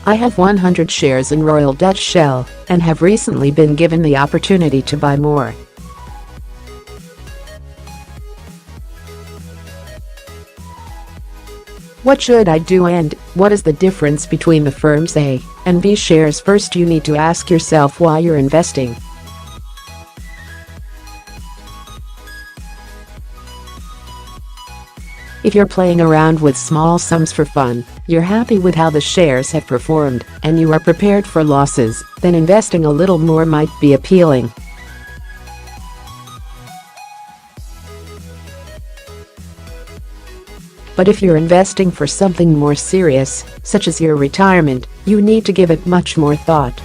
I have 100 shares in Royal Dutch Shell and have recently been given the opportunity to buy more. What should I do and what is the difference between the firm's A and B shares? First, you need to ask yourself why you're investing. If you're playing around with small sums for fun, you're happy with how the shares have performed, and you are prepared for losses, then investing a little more might be appealing. But if you're investing for something more serious, such as your retirement, you need to give it much more thought.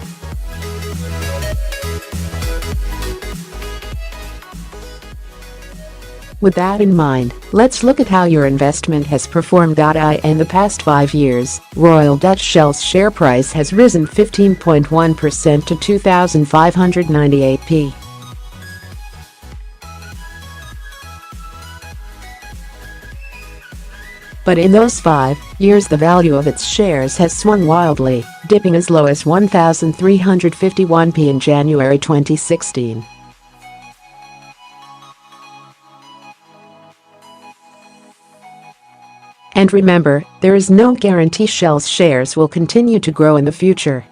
With that in mind, let's look at how your investment has performed. In the past 5 years, Royal Dutch Shell's share price has risen 15.1% to 2,598p. But in those 5 years, the value of its shares has swung wildly, dipping as low as 1,351p in January 2016. And remember, there is no guarantee Shell's shares will continue to grow in the future.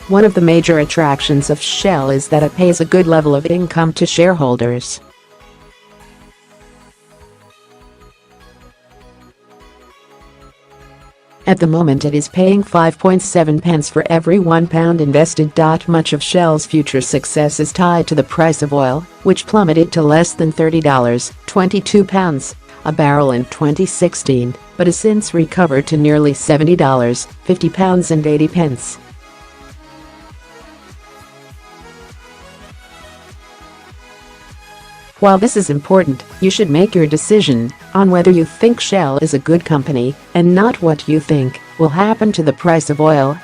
One of the major attractions of Shell is that it pays a good level of income to shareholders. At the moment, it is paying 5.7 pence for every £1 invested. Much of Shell's future success is tied to the price of oil, which plummeted to less than $30 (£22) a barrel in 2016, but has since recovered to nearly $70 (£50.80). While this is important, you should make your decision on whether you think Shell is a good company and not what you think will happen to the price of oil.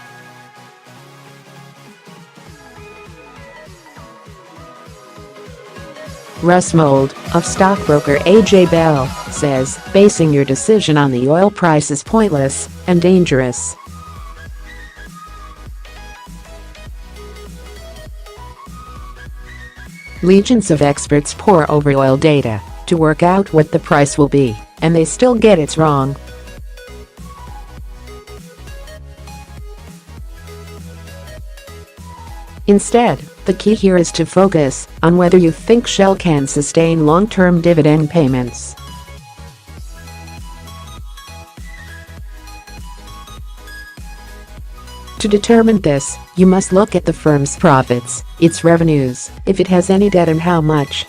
Russ Mould, of stockbroker.As, says, basing your decision on the oil price is pointless and dangerous. Legions of experts pore over oil data to work out what the price will be, and they still get it wrong. Instead, the key here is to focus on whether you think Shell can sustain long-term dividend payments. To determine this, you must look at the firm's profits, its revenues, if it has any debt and how much.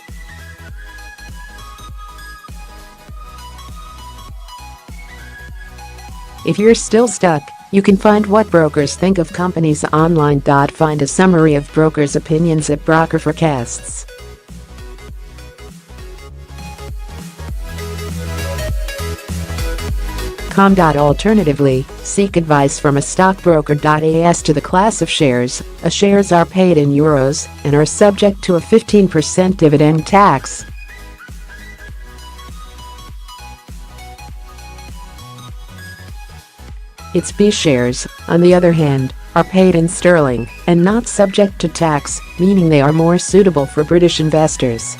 If you're still stuck, you can find what brokers think of companies online. Find a summary of brokers' opinions at Broker Forecasts. Alternatively, seek advice from a stockbroker.As. To the class of shares, shares are paid in euros and are subject to a 15% dividend tax. Its B shares, on the other hand, are paid in sterling and not subject to tax, meaning they are more suitable for British investors.